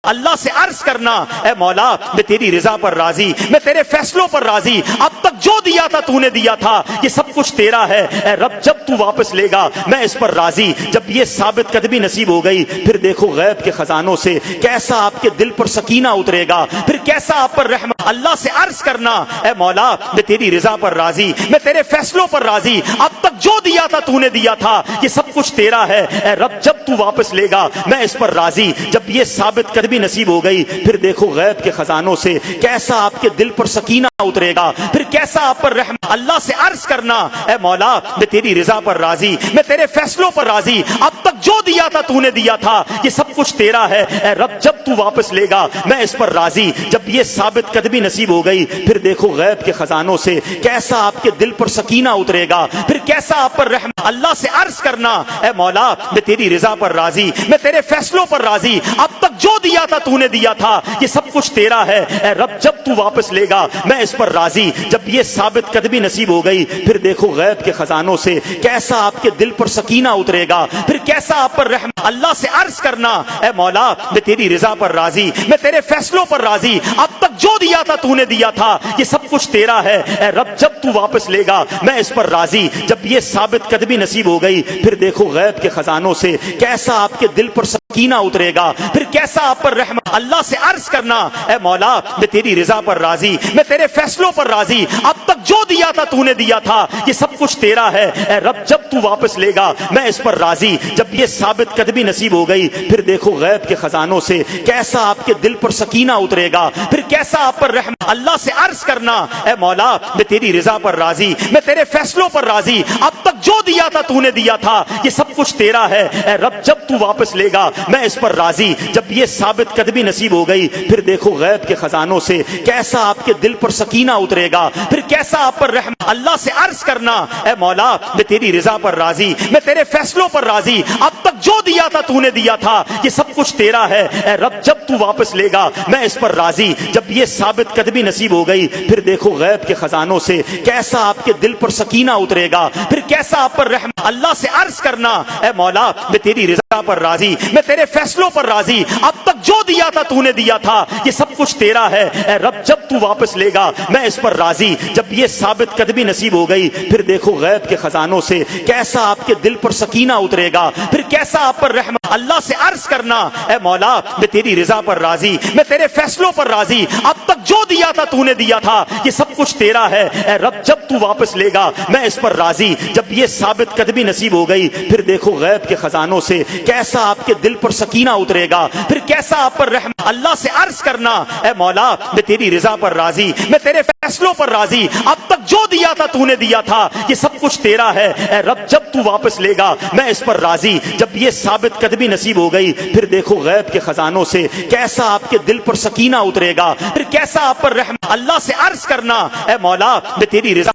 اللہ سے عرض کرنا اے مولا میں تیری رضا پر راضی، میں تیرے فیصلوں پر راضی، اب تک جو دیا تھا تو نے دیا تھا، یہ سب کچھ تیرا ہے اے رب، جب تو واپس لے گا میں اس پر راضی۔ جب یہ ثابت قدمی نصیب ہو گئی پھر دیکھو غیب کے خزانوں سے کیسا آپ کے دل پر سکینہ اترے گا، پھر کیسا آپ پر رحمت۔ اللہ سے عرض کرنا اے مولا میں تیری رضا پر راضی، میں تیرے فیصلوں پر راضی، اب تک جو دیا تھا تو نے دیا تھا، یہ سب کچھ تیرا ہے اے رب، جب تو واپس لے گا میں اس پر راضی۔ جب یہ ثابت قدمی نصیب ہو گئی پھر دیکھو غیب کے خزانوں سے کیسا آپ کے دل پر سکینہ اترے گا، پھر کیسا آپ پر رحمت۔ اللہ سے عرض کرنا اے مولا میں تیری رضا پر راضی، میں تیرے فیصلوں پر راضی، اب تک جو دیا تھا تو نے دیا تھا، یہ سب کچھ تیرا ہے اے رب، جب تو واپس لے گا میں اس پر راضی۔ جب یہ ثابت قدمی نصیب ہو گئی پھر دیکھو غیب کے خزانوں سے کیسا آپ کے دل پر سکینہ اترے گا، پھر کیسا آپ پر رحمت۔ اللہ سے عرض کرنا اے مولا میں تیری رضا پر راضی، میں تیرے فیصلوں پر راضی، اب تک جو دیا تھا تو نے دیا تھا، یہ سب کچھ تیرا ہے اے رب، جب تو واپس لے گا میں اس پر راضی۔ جب یہ ثابت قدمی نصیب ہو گئی پھر دیکھو غیب کے خزانوں سے کیسا آپ کے دل پر سکینہ اترے گا، پھر کیسا آپ پر رحمت۔ اللہ سے عرض کرنا اے مولا میں تیری رضا پر راضی، میں تیرے فیصلوں پر راضی، اب تک جو دیا تھا تو نے دیا تھا، یہ سب کچھ تیرا ہے اے رب، جب تو واپس لے گا میں اس پر راضی۔ جب یہ ثابت قدمی نصیب ہو گئی پھر دیکھو غیب کے خزانوں سے کیسا آپ کے دل پر سکینہ اترے گا، پھر کیسا آپ پر رحمت۔ اللہ سے عرض کرنا اے مولا میں تیری رضا پر راضی، میں تیرے فیصلوں پر راضی، اب تک جو دیا تھا تو نے دیا تھا، یہ سب کچھ تیرا ہے اے رب، جب تو واپس لے گا میں اس پر راضی۔ جب یہ ثابت قدمی نصیب ہو گئی پھر دیکھو غیب کے خزانوں سے کیسا آپ کے دل پر سکینہ اترے گا، پھر کیسا آپ پر رحمت۔ اللہ سے عرض کرنا اے مولا میں تیری رضا پر راضی، میں تیرے فیصلوں پر راضی، اب تک جو دیا تھا تو نے دیا تھا، یہ سب کچھ تیرا ہے اے رب، جب تو واپس لے گا میں اس پر راضی۔ جب یہ ثابت قدمی نصیب ہو گئی پھر دیکھو غیب کے خزانوں سے کیسا آپ کے دل پر سکینہ اترے گا، پھر کیسا آپ پر رحمت۔ اللہ سے عرض کرنا اے مولا میں تیری رضا پر راضی، میں تیرے فیصلوں پر راضی، اب تک جو دیا تھا تو نے دیا تھا، یہ سب کچھ تیرا ہے اے رب، جب تو واپس لے گا میں اس پر راضی۔ جب یہ ثابت قدمی نصیب ہو گئی پھر دیکھو غیب کے خزانوں سے کیسا آپ کے دل پر سکینہ اترے گا، پھر کیسا آپ پر رحمت۔ اللہ سے عرض کرنا اے مولا میں تیری رضا پر راضی، میں تیرے فیصلوں پر راضی، اب تک جو دیا تھا تو نے دیا تھا، یہ سب کچھ تیرا ہے اے رب، جب تو واپس لے گا میں اس پر راضی۔ جب یہ ثابت قدمی نصیب ہو گئی پھر دیکھو غیب کے خزانوں سے کیسا آپ کے دل پر سکینہ اترے گا، پھر کیسا آپ پر رحمت۔ اللہ سے عرض کرنا اے مولا میں تیری رضا پر راضی، میں تیرے فیصلوں پر راضی، اب تک جو دیا تھا تو نے دیا تھا، یہ سب کچھ تیرا ہے اے رب، جب تو واپس لے گا میں اس پر راضی۔ جب یہ ثابت قدمی نصیب ہو گئی پھر دیکھو غیب کے خزانوں سے کیسا آپ کے دل پر سکینہ اترے گا، پھر کیسا آپ پر رحمت۔ اللہ سے عرض کرنا اے مولا میں تیری رضا پر راضی، میں تیرے فیصلوں پر راضی، اب تک جو دیا تھا تو نے دیا تھا، یہ سب کچھ تیرا ہے اے رب، جب تو واپس لے گا میں اس پر راضی۔ جب یہ ثابت قدمی نصیب ہو گئی پھر دیکھو غیب کے خزانوں سے کیسا آپ کے دل پر سکینہ اترے گا، پھر کیسا آپ پر رحمت۔ اللہ سے عرض کرنا اے مولا میں تیری رضا